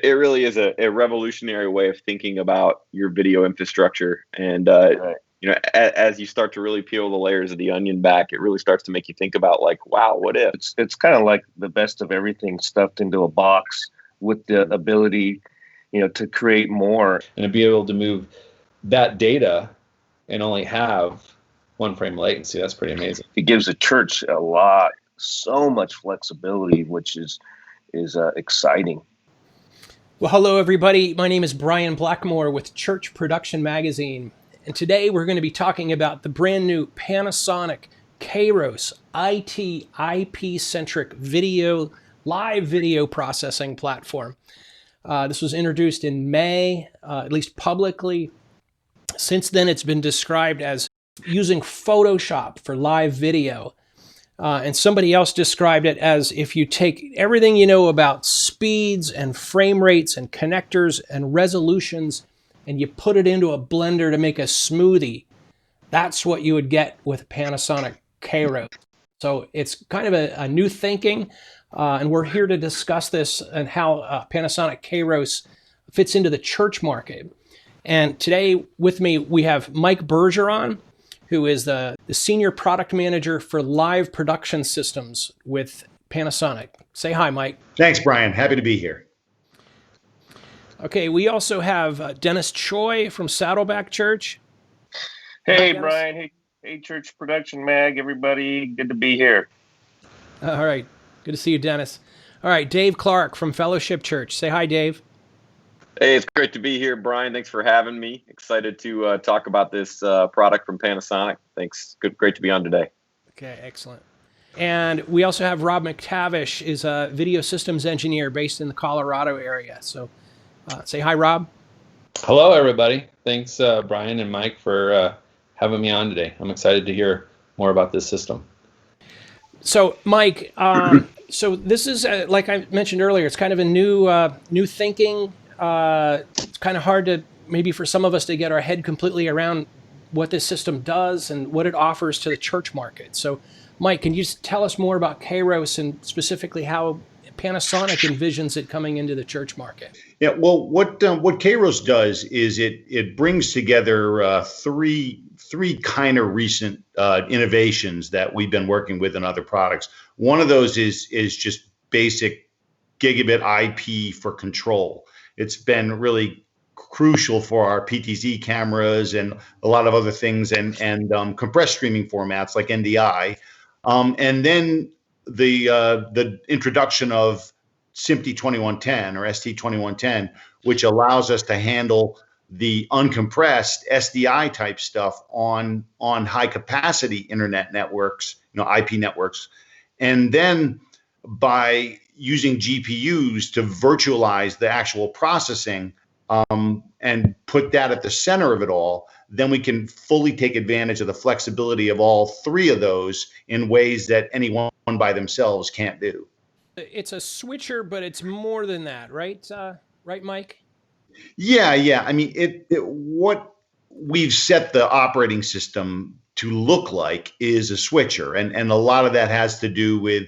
It really is a revolutionary way of thinking about your video infrastructure. And, Right. as you start to really peel the layers of the onion back, it really starts to make you think about like, wow, what if? It's kind of like the best of everything stuffed into a box with the ability, to create more. And to be able to move that data and only have one frame latency, that's pretty amazing. It gives the church so much flexibility, which is exciting. Well, hello, everybody. My name is Brian Blackmore with Church Production Magazine. And today we're going to be talking about the brand new Panasonic Kairos IP Centric live video processing platform. This was introduced in May, at least publicly. Since then, it's been described as using Photoshop for live video. And somebody else described it as if you take everything you know about speeds and frame rates and connectors and resolutions and you put it into a blender to make a smoothie. That's what you would get with Panasonic Kairos. So it's kind of a new thinking, and we're here to discuss this and how Panasonic Kairos fits into the church market. And today with me, we have Mike BERGERON, who is the Senior Product Manager for Live Production Systems with Panasonic. Say hi, Mike. Thanks, Brian. Happy to be here. Okay, we also have Dennis Choy from Saddleback Church. Hey, Brian. Hey, Church Production Mag, everybody. Good to be here. All right. Good to see you, Dennis. All right, Dave Clark from Fellowship Church. Say hi, Dave. Hey, it's great to be here, Brian. Thanks for having me. Excited to talk about this product from Panasonic. Thanks. Great to be on today. Okay, excellent. And we also have Robb MacTavish, is a video systems engineer based in the Colorado area. So say hi, Rob. Hello, everybody. Thanks, Brian and Mike, for having me on today. I'm excited to hear more about this system. So, Mike, so this is, like I mentioned earlier, it's kind of a new thinking. It's kind of hard to, maybe for some of us, to get our head completely around what this system does and what it offers to the church market. So, Mike, can you just tell us more about Kairos and specifically how Panasonic envisions it coming into the church market? Yeah, well, what Kairos does is it brings together three kind of recent innovations that we've been working with in other products. One of those is just basic gigabit IP for control. It's been really crucial for our PTZ cameras and a lot of other things, and compressed streaming formats like NDI, and then the introduction of SMPTE 2110 or ST2110, which allows us to handle the uncompressed SDI type stuff on high capacity internet networks, IP networks, and then by using GPUs to virtualize the actual processing and put that at the center of it all, then we can fully take advantage of the flexibility of all three of those in ways that any one by themselves can't do. It's a switcher, but it's more than that, right? Right, Mike? Yeah. I mean, what we've set the operating system to look like is a switcher, and a lot of that has to do with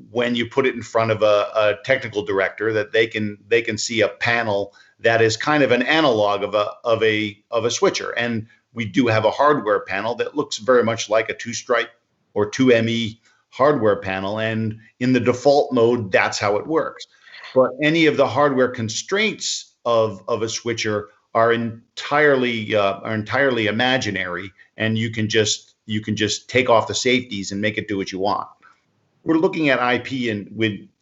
when you put it in front of a technical director, that they can see a panel that is kind of an analog of a switcher. And we do have a hardware panel that looks very much like a 2-stripe or 2ME hardware panel, and in the default mode, that's how it works. But any of the hardware constraints of a switcher are entirely imaginary, and you can just take off the safeties and make it do what you want. We're looking at IP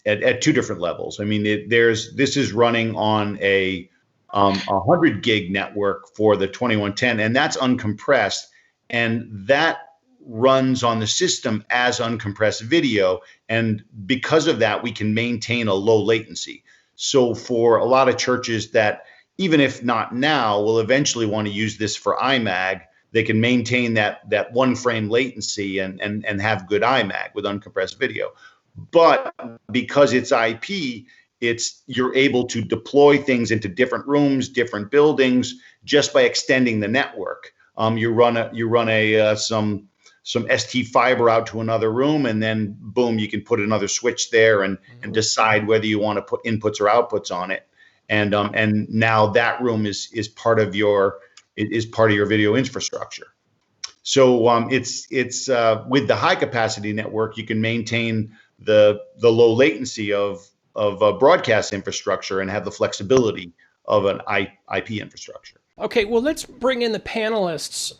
at two different levels. I mean, this is running on a 100 gig network for the 2110, and that's uncompressed, and that runs on the system as uncompressed video, and because of that, we can maintain a low latency. So for a lot of churches that, even if not now, will eventually want to use this for IMAG, they can maintain that one frame latency and have good IMAG with uncompressed video. But because it's IP, you're able to deploy things into different rooms, different buildings, just by extending the network. You run some some ST fiber out to another room, and then boom, you can put another switch there and decide whether you want to put inputs or outputs on it. And now that room is part of your video infrastructure. So it's with the high capacity network, you can maintain the low latency of a broadcast infrastructure and have the flexibility of an IP infrastructure. Okay, well, let's bring in the panelists.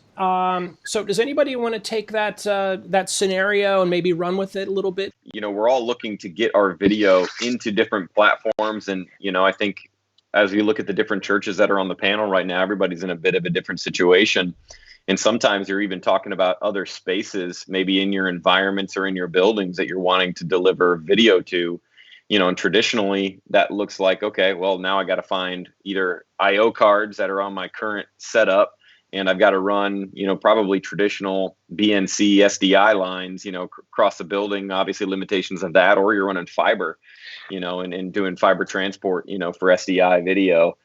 So does anybody want to take that scenario and maybe run with it a little bit? We're all looking to get our video into different platforms. And, I think as we look at the different churches that are on the panel right now, everybody's in a bit of a different situation. And sometimes you're even talking about other spaces, maybe in your environments or in your buildings that you're wanting to deliver video to. And traditionally that looks like, okay, well, now I got to find either IO cards that are on my current setup, and I've got to run, probably traditional BNC SDI lines, across the building, obviously limitations of that, or you're running fiber, and doing fiber transport, for SDI video.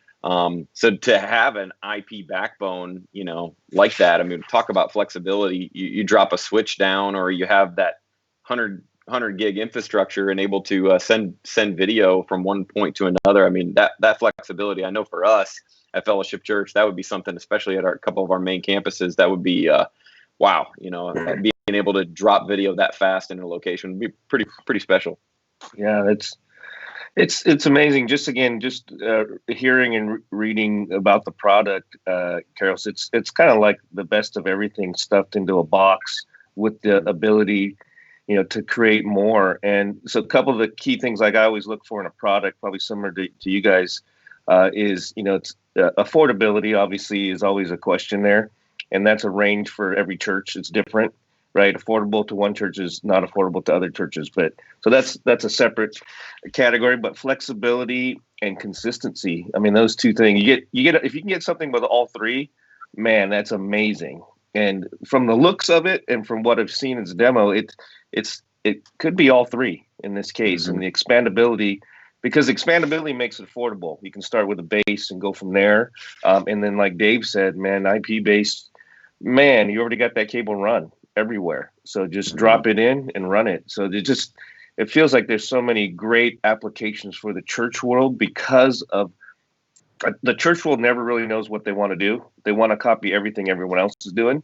So to have an IP backbone, like that, I mean, talk about flexibility. You drop a switch down, or you have that 100 gig infrastructure and able to send video from one point to another. I mean, that flexibility, I know for us at Fellowship Church, that would be something, especially at a couple of our main campuses, that would be wow. Being able to drop video that fast in a location would be pretty special. Yeah, it's amazing. Just hearing and reading about the product, Kairos, it's kind of like the best of everything stuffed into a box with the ability, to create more. And so a couple of the key things like I always look for in a product, probably similar to you guys, is, it's affordability obviously is always a question there. And that's a range for every church. It's different, right? Affordable to one church is not affordable to other churches. But so that's a separate category. But flexibility and consistency, I mean, those two things, you get if you can get something with all three, man, that's amazing. And from the looks of it and from what I've seen as a demo, it could be all three in this case. Mm-hmm. And the expandability, because expandability makes it affordable. You can start with a base and go from there. And then like Dave said, man, IP based, man, you already got that cable run everywhere. So just drop it in and run it. So it feels like there's so many great applications for the church world, because of the church world never really knows what they want to do. They want to copy everything everyone else is doing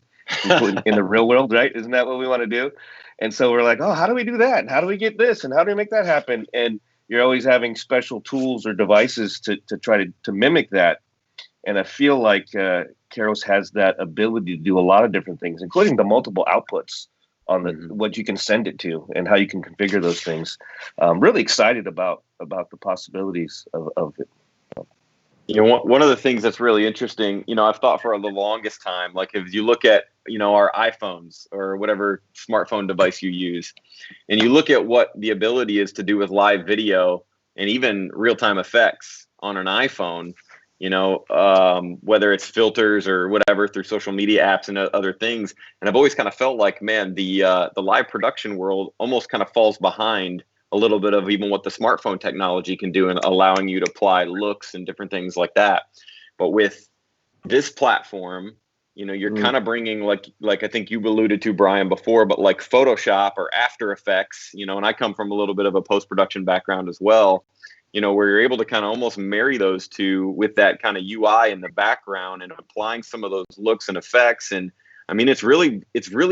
in the real world, right? Isn't that what we want to do? And so we're like, oh, how do we do that? And how do we get this? And how do we make that happen? And you're always having special tools or devices to try to mimic that. And I feel like Kairos has that ability to do a lot of different things, including the multiple outputs on what you can send it to and how you can configure those things. Really excited about the possibilities of it. One of the things that's really interesting, I've thought for the longest time, like if you look at, our iPhones or whatever smartphone device you use, and you look at what the ability is to do with live video and even real-time effects on an iPhone, whether it's filters or whatever through social media apps and other things. And I've always kind of felt like, man, the live production world almost kind of falls behind a little bit of even what the smartphone technology can do, and allowing you to apply looks and different things like that. But with this platform, you're kind of bringing like I think you alluded to, Brian, before, but like Photoshop or After Effects, and I come from a little bit of a post-production background as well, where you're able to kind of almost marry those two with that kind of UI in the background and applying some of those looks and effects. And I mean, it's really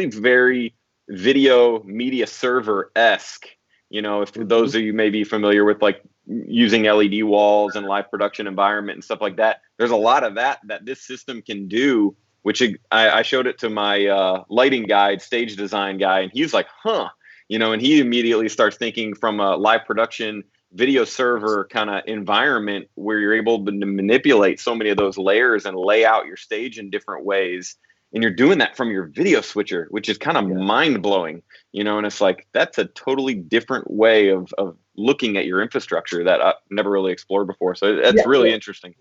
very video media server-esque. If those of you may be familiar with like using LED walls and live production environment and stuff like that, there's a lot of that this system can do, which I showed it to my lighting guide, stage design guy, and he's like, and he immediately starts thinking from a live production video server kind of environment where you're able to manipulate so many of those layers and lay out your stage in different ways. And you're doing that from your video switcher, which is kind of mind blowing, and it's like, that's a totally different way of looking at your infrastructure that I've never really explored before. So that's really interesting.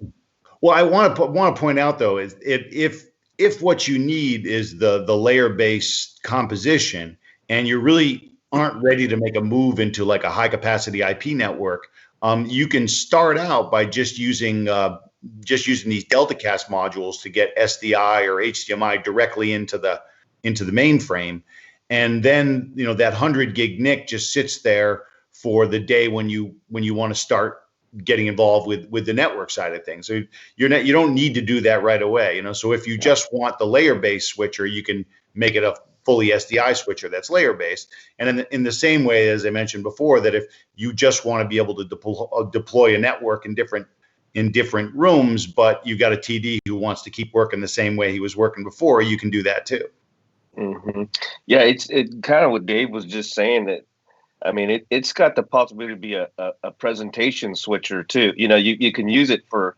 Well, I want to point out though, is if what you need is the layer based composition, and you really aren't ready to make a move into like a high capacity IP network, you can start out by just using these DeltaCast modules to get SDI or HDMI directly into the into the mainframe. And then, that 100 gig NIC just sits there for the day when you want to start getting involved with the network side of things. So you don't need to do that right away. So if you just want the layer-based switcher, you can make it a fully SDI switcher that's layer-based. And in the same way, as I mentioned before, that if you just want to be able to deploy a network in different rooms, but you've got a TD who wants to keep working the same way he was working before, you can do that too. Mm-hmm. Yeah, it's kind of what Dave was just saying, that I mean, it's got the possibility to be a presentation switcher too. You can use it for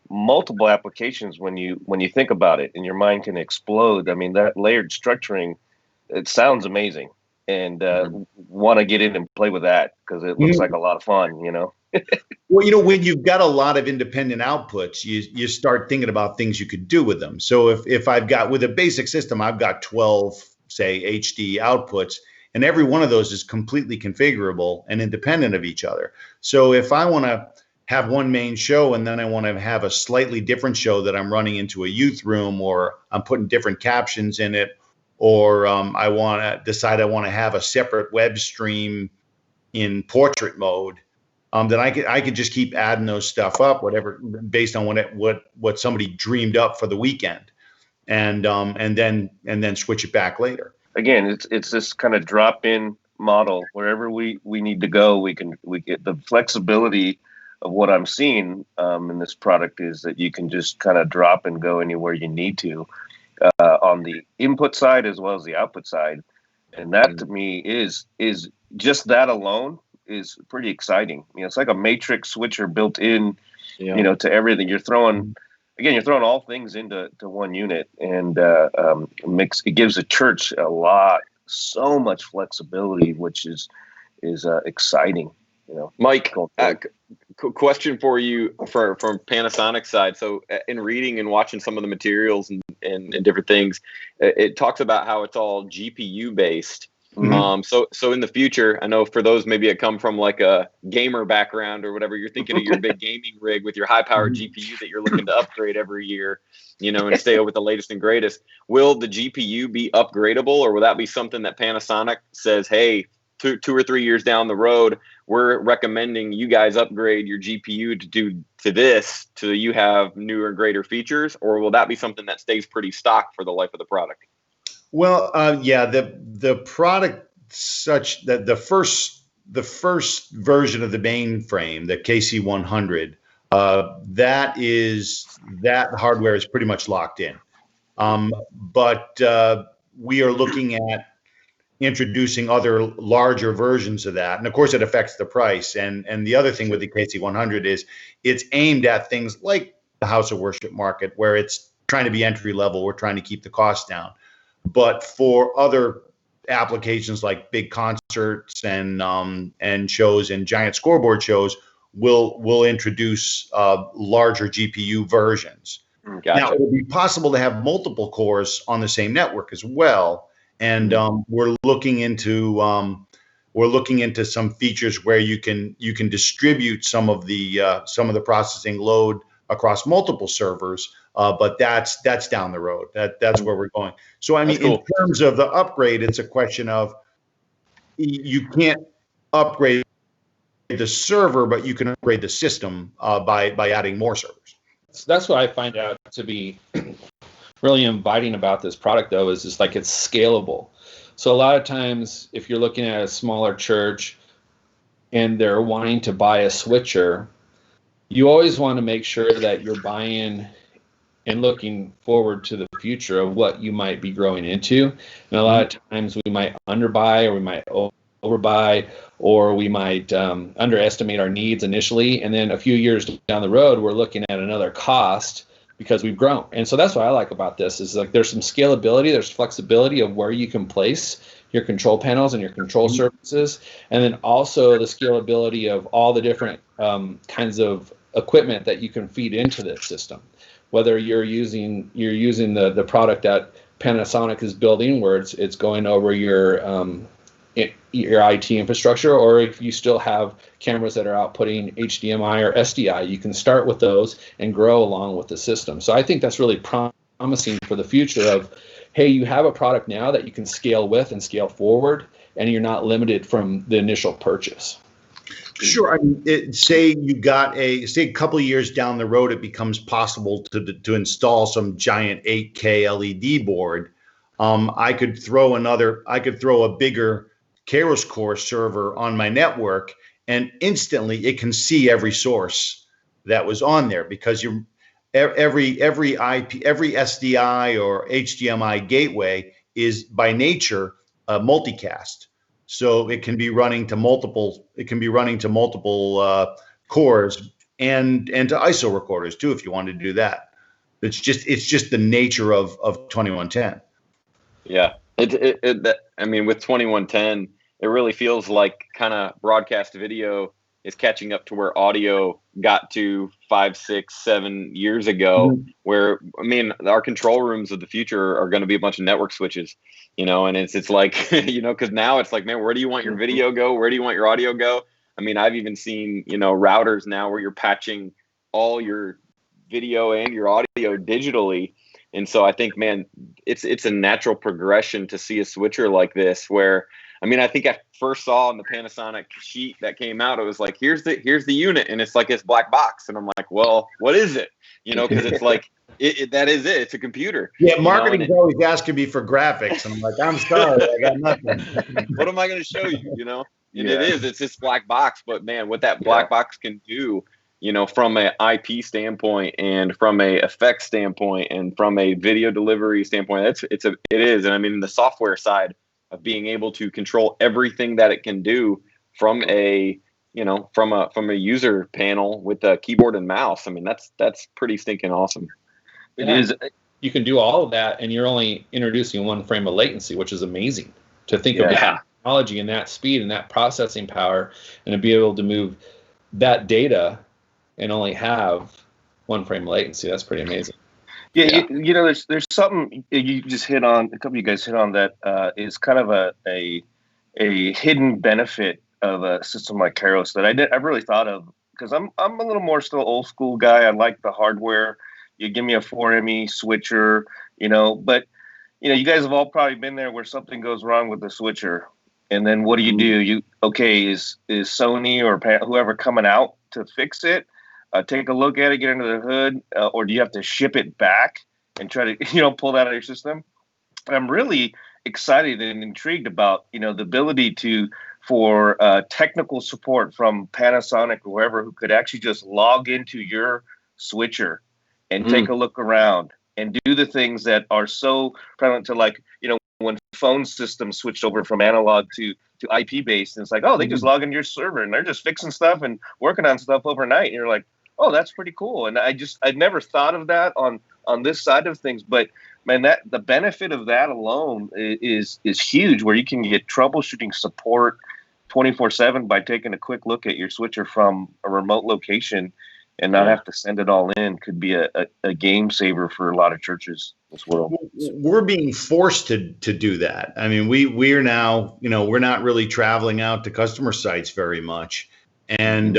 multiple applications when you think about it, and your mind can explode. I mean, that layered structuring, it sounds amazing, and want to get in and play with that because it looks like a lot of fun. Well, when you've got a lot of independent outputs, you start thinking about things you could do with them. So if I've got, with a basic system, I've got 12, say, HD outputs, and every one of those is completely configurable and independent of each other. So if I want to have one main show and then I want to have a slightly different show that I'm running into a youth room, or I'm putting different captions in it, or I want to decide I want to have a separate web stream in portrait mode, then I could just keep adding those stuff up, whatever, based on what somebody dreamed up for the weekend, and then switch it back later. Again, it's this kind of drop-in model. Wherever we need to go, we get the flexibility of what I'm seeing in this product is that you can just kind of drop and go anywhere you need to on the input side as well as the output side, and that to me is just that alone is pretty exciting. It's like a matrix switcher built in, to everything. You're throwing all things into one unit, and it gives the church so much flexibility, which is exciting. Mike, question for you from Panasonic side. So in reading and watching some of the materials and different things, it talks about how it's all GPU based. Mm-hmm. So in the future, I know for those maybe that come from like a gamer background or whatever, you're thinking of your big gaming rig with your high powered GPU that you're looking to upgrade every year, and stay with the latest and greatest. Will the GPU be upgradable, or will that be something that Panasonic says, hey, 2 or 3 years down the road, we're recommending you guys upgrade your GPU to this so you have newer and greater features, or will that be something that stays pretty stock for the life of the product? Well, the product, such that the first version of the mainframe, the KC100, that hardware is pretty much locked in. But we are looking at introducing other larger versions of that, and of course it affects the price. And the other thing with the KC100 is it's aimed at things like the house of worship market, where it's trying to be entry level. We're trying to keep the cost down. But for other applications like big concerts and shows and giant scoreboard shows, we'll introduce larger GPU versions. Gotcha. Now, it will be possible to have multiple cores on the same network as well, and we're looking into some features where you can distribute some of the processing load across multiple servers. But that's down the road. That's where we're going. So I mean, cool. In terms of the upgrade, it's a question of you can't upgrade the server, but you can upgrade the system by adding more servers. That's what I find out to be really inviting about this product, though, is just like it's scalable. So a lot of times, if you're looking at a smaller church and they're wanting to buy a switcher, you always want to make sure that you're buying and looking forward to the future of what you might be growing into. And a lot of times we might underbuy, or we might overbuy, or we might underestimate our needs initially. And then a few years down the road, we're looking at another cost because we've grown. And so that's what I like about this, is like there's some scalability, there's flexibility of where you can place your control panels and your control surfaces. And then also the scalability of all the different kinds of equipment that you can feed into this system. Whether you're using the product that Panasonic is building, where it's going over your IT infrastructure, or if you still have cameras that are outputting HDMI or SDI, you can start with those and grow along with the system. So I think that's really promising for the future of, hey, you have a product now that you can scale with and scale forward, and you're not limited from the initial purchase. Sure. I mean, say a couple of years down the road, it becomes possible to install some giant 8K LED board. I could throw a bigger Kairos Core server on my network, and instantly it can see every source that was on there, because every IP, every SDI or HDMI gateway is by nature a multicast. So it can be running to multiple cores and to ISO recorders too, if you want to do that. It's just the nature of 2110. Yeah, I mean, with 2110, it really feels like kind of broadcast video is catching up to where audio got to 5, 6, 7 years ago. Mm-hmm. Where, I mean, our control rooms of the future are going to be a bunch of network switches, and it's like, because now it's like, man, where do you want your video go? Where do you want your audio go? I mean, I've even seen, routers now where you're patching all your video and your audio digitally. And so I think, man, it's a natural progression to see a switcher like this, where, I mean, I think I first saw on the Panasonic sheet that came out, it was like, here's the unit, and it's like this black box, and I'm like, well, what is it? Because it's like that is it. It's a computer. Yeah, marketing's always asking me for graphics, and I'm like, I'm sorry, I got nothing. What am I going to show you? And it's this black box, but man, what that black box can do, from an IP standpoint and from a effects standpoint and from a video delivery standpoint, it is. And I mean, the software side of being able to control everything that it can do from a user panel with a keyboard and mouse. I mean, that's pretty stinking awesome. It is. You can do all of that, and you're only introducing 1 frame of latency, which is amazing to think of that technology and that speed and that processing power, and to be able to move that data and only have 1 frame latency. That's pretty amazing. Yeah. There's something you just hit on. A couple of you guys hit on that is kind of a hidden benefit of a system like Kairos that I've really thought of, because I'm a little more still old school guy. I like the hardware. You give me a 4ME switcher, but you guys have all probably been there where something goes wrong with the switcher, and then what do? Is Sony or whoever coming out to fix it? Take a look at it, get under the hood, or do you have to ship it back and try to, pull that out of your system? And I'm really excited and intrigued about, the ability for technical support from Panasonic or whoever, who could actually just log into your switcher and take a look around and do the things that are so prevalent to, like, when phone systems switched over from analog to IP based, and it's like, oh, they just log into your server and they're just fixing stuff and working on stuff overnight. And you're like, oh, that's pretty cool. And I'd never thought of that on this side of things, but man, the benefit of that alone is huge, where you can get troubleshooting support 24/7 by taking a quick look at your switcher from a remote location and not have to send it all in. Could be a game saver for a lot of churches in this world. We're being forced to do that. I mean, we're now, we're not really traveling out to customer sites very much. And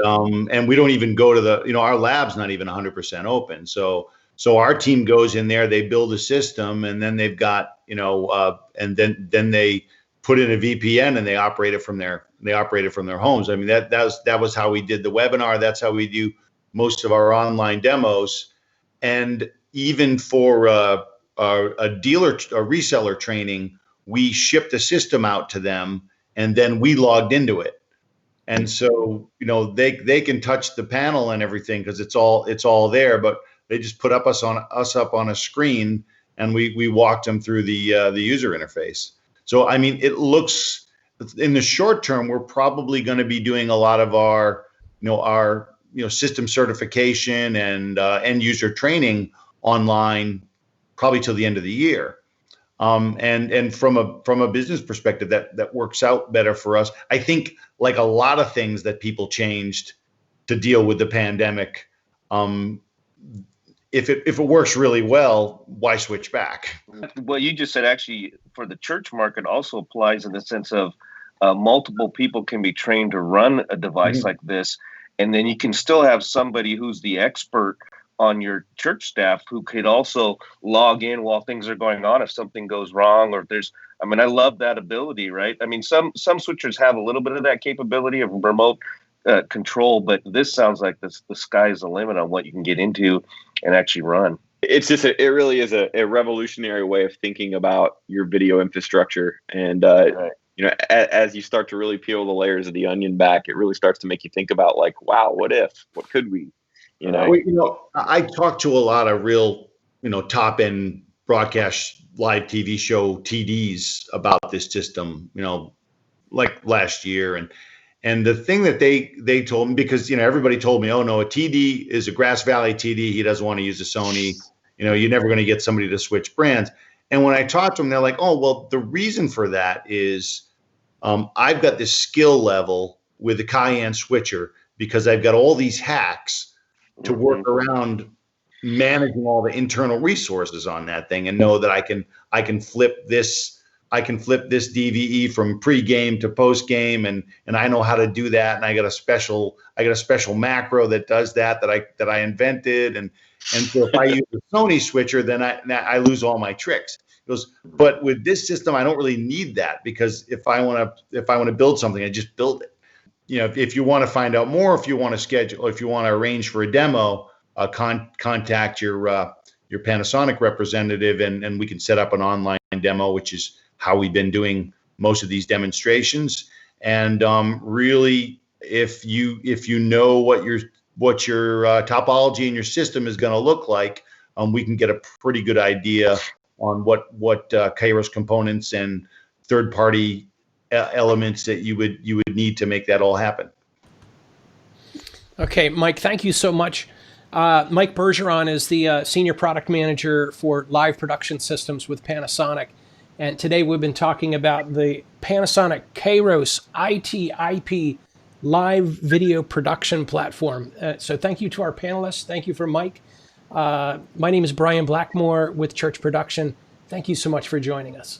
we don't even go to our lab's not even 100% open. So our team goes in there, they build a system, and then they've got, and then they put in a VPN and they operate it from their homes. I mean, that was how we did the webinar. That's how we do most of our online demos. And even for a reseller training, we shipped the system out to them, and then we logged into it. And so, they can touch the panel and everything because it's all there, but they just put us up on a screen, and we walked them through the user interface. So, I mean, it looks, in the short term, we're probably going to be doing a lot of our system certification and end user training online, probably till the end of the year. And from a business perspective, that works out better for us. I think, like a lot of things that people changed to deal with the pandemic, if it works really well, why switch back? What you just said actually for the church market also applies in the sense of multiple people can be trained to run a device like this, and then you can still have somebody who's the expert on your church staff who could also log in while things are going on if something goes wrong, or if there's, I mean, I love that ability, right? I mean, some switchers have a little bit of that capability of remote control, but this sounds like the sky's the limit on what you can get into and actually run. It's just it really is a revolutionary way of thinking about your video infrastructure. And Right. you know, as you start to really peel the layers of the onion back, it really starts to make you think about, like, wow, what if? What could we? You know, Well, I talked to a lot of real, top end broadcast live TV show TDs about this system, like last year. And the thing that they told me, because, everybody told me, oh no, a TD is a Grass Valley TD. He doesn't want to use a Sony. You're never going to get somebody to switch brands. And when I talked to them, they're like, oh, well, the reason for that is I've got this skill level with the Cayenne switcher because I've got all these hacks to work around managing all the internal resources on that thing, and know that I can flip this DVE from pre-game to post-game, and I know how to do that, and I got a special macro that does that I invented, and so if I use a Sony switcher, then I lose all my tricks. He goes, but with this system, I don't really need that, because if I want to build something, I just build it. If you want to find out more, if you want to schedule, if you want to arrange for a demo, contact your Panasonic representative, and we can set up an online demo, which is how we've been doing most of these demonstrations. And really, if you know what your topology in your system is going to look like, we can get a pretty good idea on what Kairos components and third-party elements that you would need to make that all happen. Okay, Mike, thank you so much. Mike Bergeron is the Senior Product Manager for Live Production Systems with Panasonic. And today we've been talking about the Panasonic Kairos IP live video production platform. So thank you to our panelists. Thank you for Mike. My name is Brian Blackmore with Church Production. Thank you so much for joining us.